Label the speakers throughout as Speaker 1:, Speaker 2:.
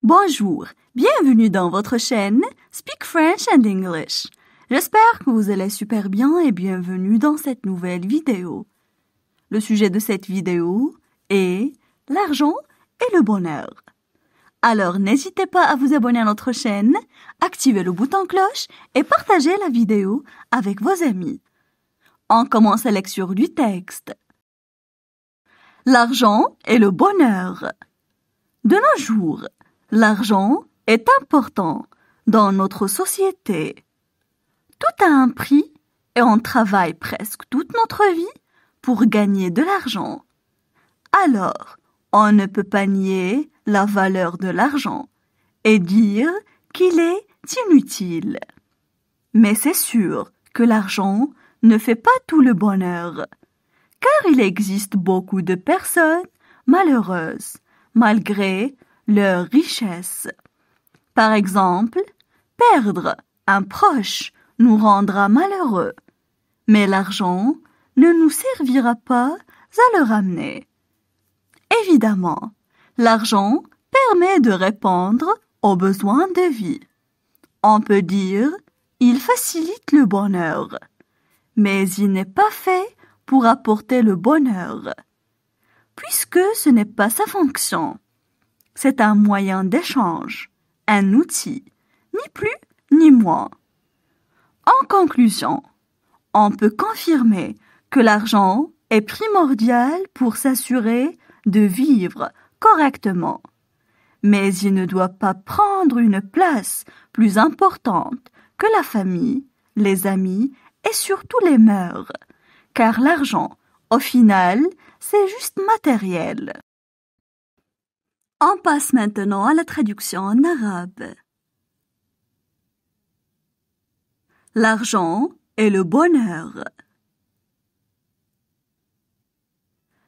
Speaker 1: Bonjour, bienvenue dans votre chaîne Speak French and English. J'espère que vous allez super bien et bienvenue dans cette nouvelle vidéo. Le sujet de cette vidéo est l'argent et le bonheur. Alors n'hésitez pas à vous abonner à notre chaîne, activez le bouton cloche et partagez la vidéo avec vos amis. On commence la lecture du texte. L'argent et le bonheur. De nos jours, l'argent est important dans notre société. Tout a un prix et on travaille presque toute notre vie pour gagner de l'argent. Alors, on ne peut pas nier la valeur de l'argent et dire qu'il est inutile. Mais c'est sûr que l'argent ne fait pas tout le bonheur, car il existe beaucoup de personnes malheureuses, malgré leur richesse. Par exemple, perdre un proche nous rendra malheureux, mais l'argent ne nous servira pas à le ramener. Évidemment, l'argent permet de répondre aux besoins de vie. On peut dire il facilite le bonheur, mais il n'est pas fait pour apporter le bonheur, puisque ce n'est pas sa fonction. C'est un moyen d'échange, un outil, ni plus ni moins. En conclusion, on peut confirmer que l'argent est primordial pour s'assurer de vivre correctement, mais il ne doit pas prendre une place plus importante que la famille, les amis et surtout les mœurs, car l'argent, au final, c'est juste matériel. On passe maintenant à la traduction en arabe. L'argent et le bonheur.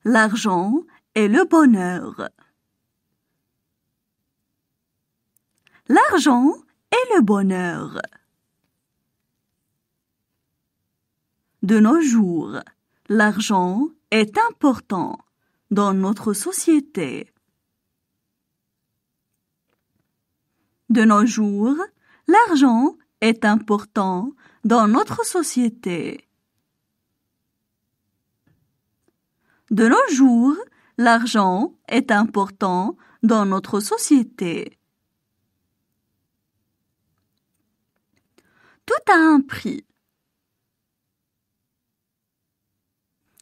Speaker 1: L'argent et le bonheur. L'argent et le bonheur. De nos jours, l'argent est important dans notre société. De nos jours, l'argent est important dans notre société. De nos jours, l'argent est important dans notre société. Tout a un prix.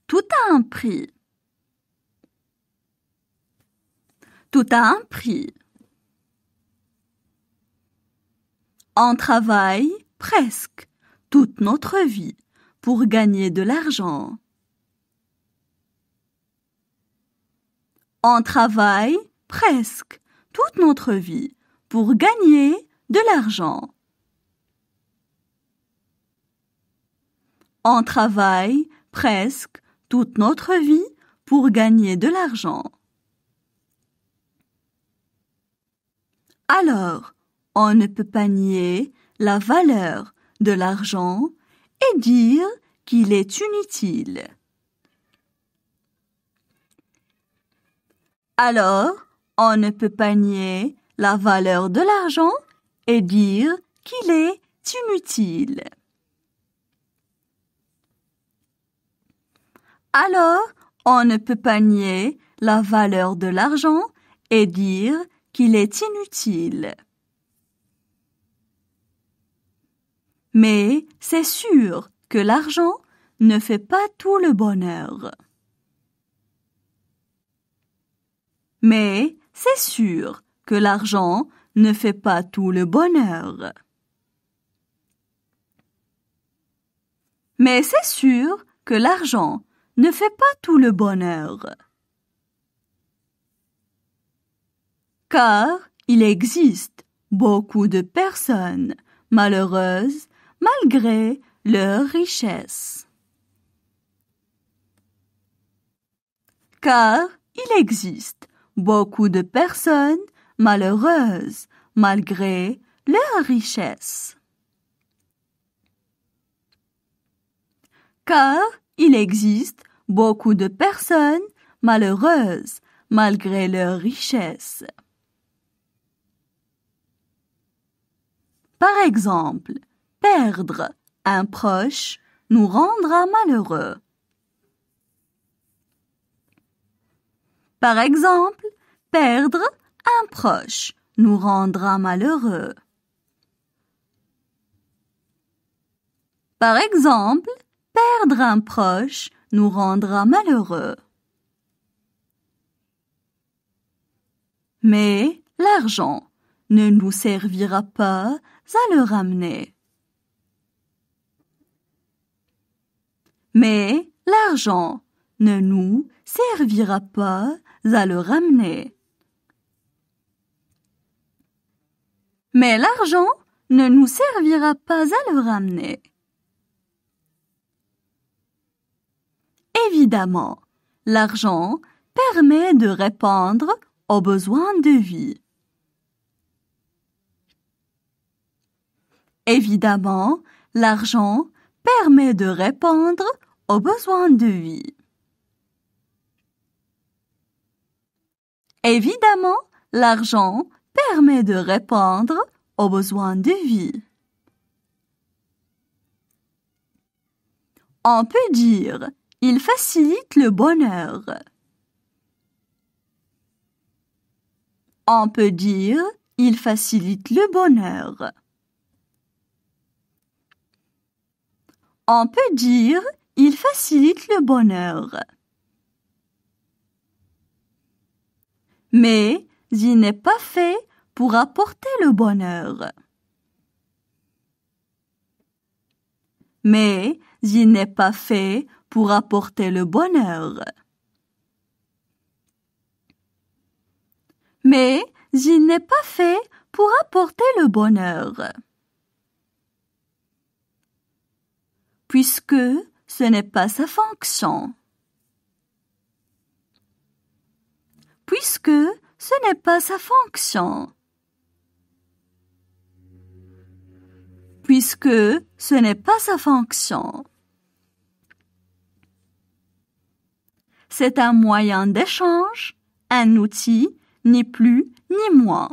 Speaker 1: Tout a un prix. Tout a un prix. On travaille presque toute notre vie pour gagner de l'argent. On travaille presque toute notre vie pour gagner de l'argent. On travaille presque toute notre vie pour gagner de l'argent. Alors, on ne peut pas nier la valeur de l'argent et dire qu'il est inutile. Alors, on ne peut pas nier la valeur de l'argent et dire qu'il est inutile. Alors, on ne peut pas nier la valeur de l'argent et dire qu'il est inutile. Mais c'est sûr que l'argent ne fait pas tout le bonheur. Mais c'est sûr que l'argent ne fait pas tout le bonheur. Mais c'est sûr que l'argent ne fait pas tout le bonheur. Car il existe beaucoup de personnes malheureuses malgré leur richesse. Car il existe beaucoup de personnes malheureuses malgré leur richesse. Car il existe beaucoup de personnes malheureuses malgré leur richesse. Par exemple, perdre un proche nous rendra malheureux. Par exemple, perdre un proche nous rendra malheureux. Par exemple, perdre un proche nous rendra malheureux. Mais l'argent ne nous servira pas à le ramener. Mais l'argent ne nous servira pas à le ramener. Mais l'argent ne nous servira pas à le ramener. Évidemment, l'argent permet de répondre aux besoins de vie. Évidemment, l'argent permet de répondre aux besoins de vie. Évidemment, l'argent permet de répondre aux besoins de vie. On peut dire il facilite le bonheur. On peut dire il facilite le bonheur. On peut dire il facilite le bonheur. Mais il n'est pas fait pour apporter le bonheur. Mais il n'est pas fait pour apporter le bonheur. Mais il n'est pas fait pour apporter le bonheur. Puisque ce n'est pas sa fonction. Puisque ce n'est pas sa fonction. Puisque ce n'est pas sa fonction. C'est un moyen d'échange, un outil, ni plus ni moins.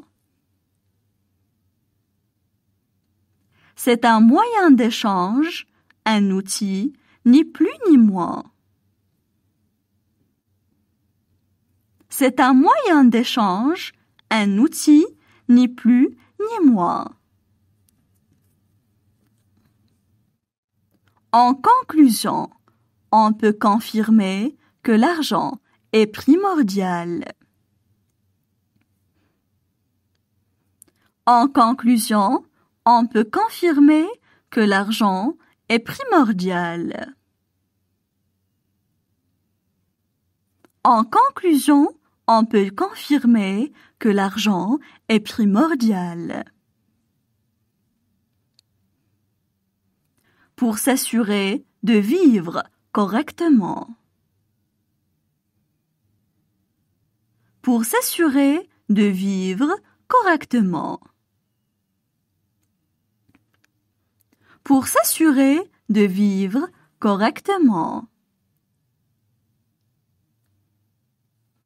Speaker 1: C'est un moyen d'échange, un outil, ni plus ni moins. C'est un moyen d'échange, un outil, ni plus ni moins. En conclusion, on peut confirmer que l'argent est primordial. En conclusion, on peut confirmer que l'argent est primordial. En conclusion, on peut confirmer que l'argent est primordial. Pour s'assurer de vivre correctement. Pour s'assurer de vivre correctement. Pour s'assurer de vivre correctement.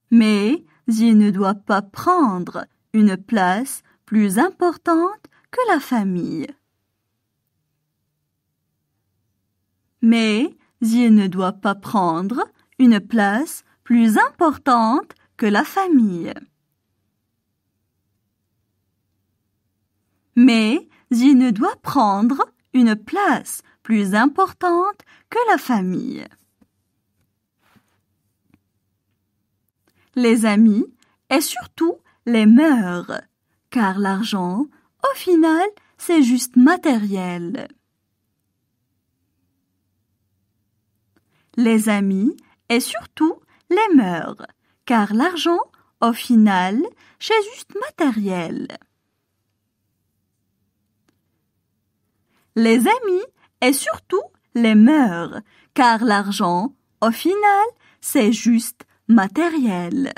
Speaker 1: Mais il ne doit pas prendre une place plus importante que la famille. Mais il ne doit pas prendre une place plus importante que la famille. Mais il ne doit prendre une place plus importante que la famille. Les amis et surtout les mœurs, car l'argent, au final, c'est juste matériel. Les amis et surtout les mœurs, car l'argent, au final, c'est juste matériel. Les amis et surtout les mœurs, car l'argent, au final, c'est juste matériel.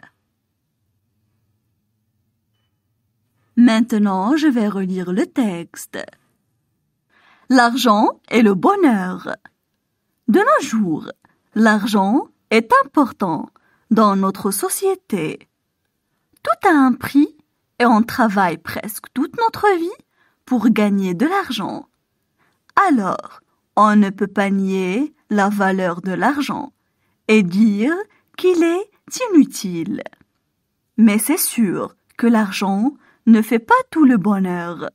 Speaker 1: Maintenant, je vais relire le texte. L'argent est le bonheur. De nos jours, l'argent est important dans notre société. Tout a un prix et on travaille presque toute notre vie pour gagner de l'argent. Alors, on ne peut pas nier la valeur de l'argent et dire qu'il est inutile. Mais c'est sûr que l'argent ne fait pas tout le bonheur,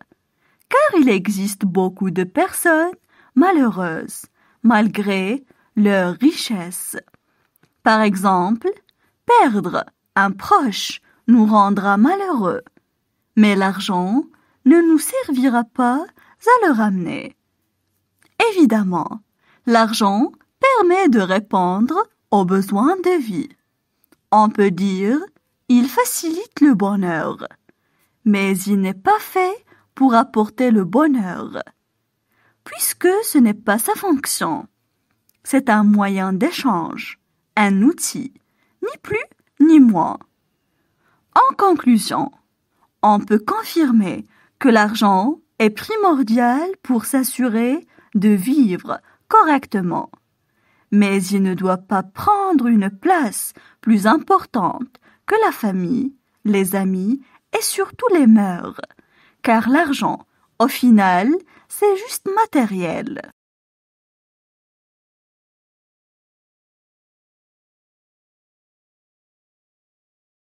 Speaker 1: car il existe beaucoup de personnes malheureuses, malgré leur richesse. Par exemple, perdre un proche nous rendra malheureux, mais l'argent ne nous servira pas à le ramener. Évidemment, l'argent permet de répondre aux besoins de vie. On peut dire il facilite le bonheur, mais il n'est pas fait pour apporter le bonheur, puisque ce n'est pas sa fonction. C'est un moyen d'échange, un outil, ni plus ni moins. En conclusion, on peut confirmer que l'argent est primordial pour s'assurer de vivre correctement. Mais il ne doit pas prendre une place plus importante que la famille, les amis et surtout les mœurs, car l'argent, au final, c'est juste matériel.